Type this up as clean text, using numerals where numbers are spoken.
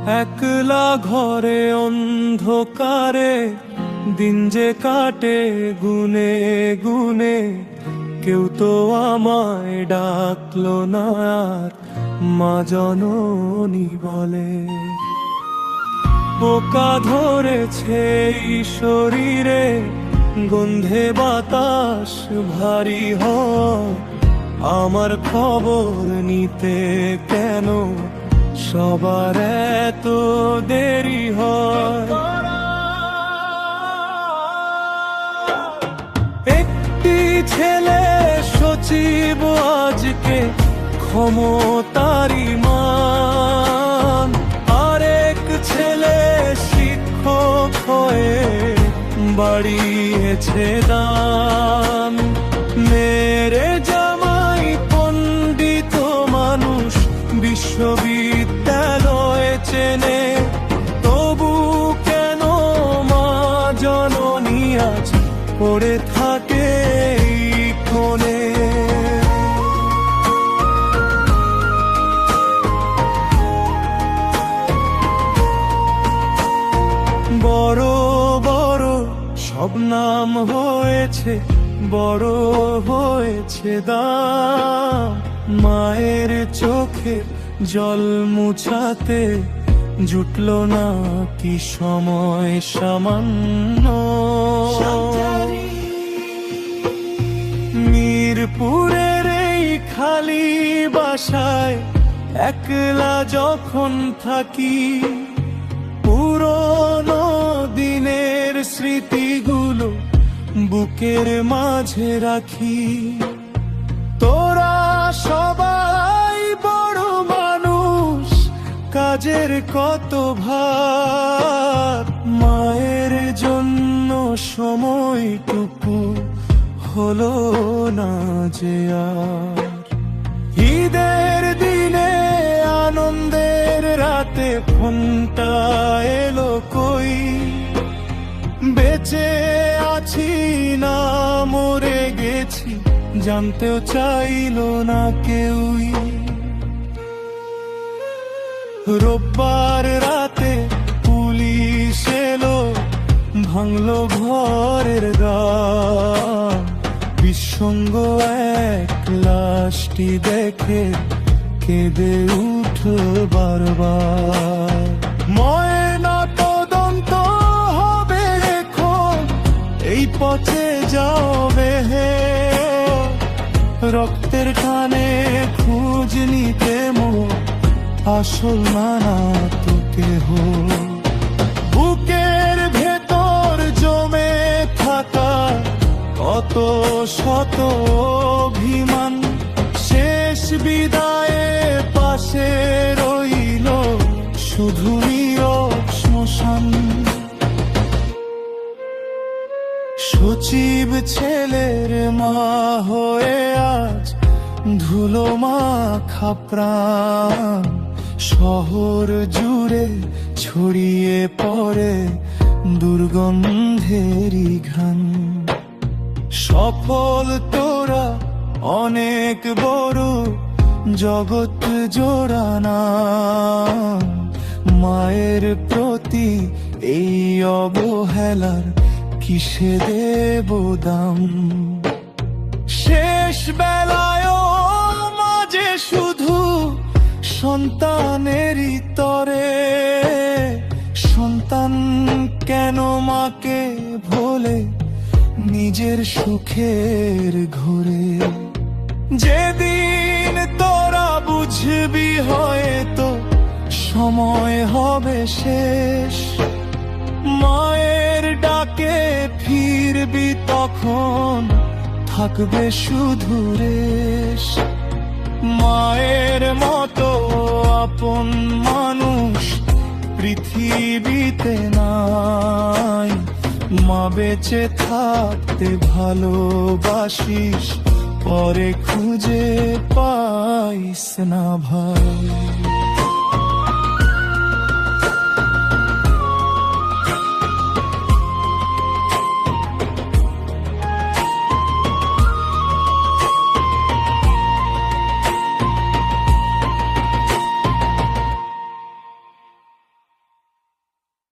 একলা ঘরে অন্ধকারে দিন যে কাটে গুনে গুনে, কেউ তো আমায় ডাকলো না আর মা জননী বলে। পোকা ধরেছে এই শরীরে, গন্ধে বাতাস ভারী হয়, আমার খবর নিতে কেন সবার এত দেরি হয়। একটি ছেলে সচিব আজকে ক্ষমতারই মান, আরেক ছেলে শিক্ষক হয়ে বাড়িয়েছে দাম। মেরে জামাই পণ্ডিত মানুষ বিশ্ববিদ্যালয়ে চেনে, তবু কেন মা জননী আজ পড়ে থাকে এই কোণে। বড় বড় সব নাম হয়েছে, বড় হয়েছে দাম, মায়ের চোখে জল মুছাতে জুটলো না কি সময় সামান্য। মিরপুরের এই খালি বাসায় একলা যখন থাকি, পুরনো দিনের স্মৃতিগুলো বুকের মাঝে রাখি। তোরা সবাই বড় মানুষ, কাজের কত ভার, মায়ের জন্য সময়টুকু হলো না যে আর। ঈদের দিনে আনন্দের রাতে ফোনটা এলো কই, বেঁচে আছি না মরে গেছি জানতেও চাইলো না কেউই। রোববার রাতে পুলিশ এলো, ভাঙলো ঘরের দ্বার, বিসঙ্গ এক লাশটি দেখে কেঁদে উঠল বারবার। ময়না তদন্ত হবে এখন, এই পথে যাবে হে, রক্তের টানে খোঁজ নিতে মোর আসল মানা তো কেহ। বুকের ভেতর জমে থাকা কত শত অভিমান, শেষ বিদায়ে পাশে রইল শুধু নীরব শ্মশান। সচিব ছেলের মা হয়ে আজ ধুলো মাখা প্রাণ, শহর জুড়ে ছড়িয়ে পড়ে দুর্গন্ধেরই ঘ্রাণ। সফল তোরা অনেক বড় জগৎ জোড়ানা, মায়ের প্রতি এই অবহেলার কিসে দেব দাম। শেষ বেলায় মাঝে শুধু সন্তানেরই তরে, সন্তান কেন মাকে ভোলে নিজের সুখের ঘোরে। যেদিন তোরা বুঝবি হয়তো সময় হবে শেষ, মায়ের ডাকে ফিরবি তখন থাকবে শুধু রেশ। মায়ের মতো আপন মানুষ পৃথিবীতে নাই, মা বেঁচে থাকতে ভালোবাসিস, পরে খুঁজে পাইস না ভাই।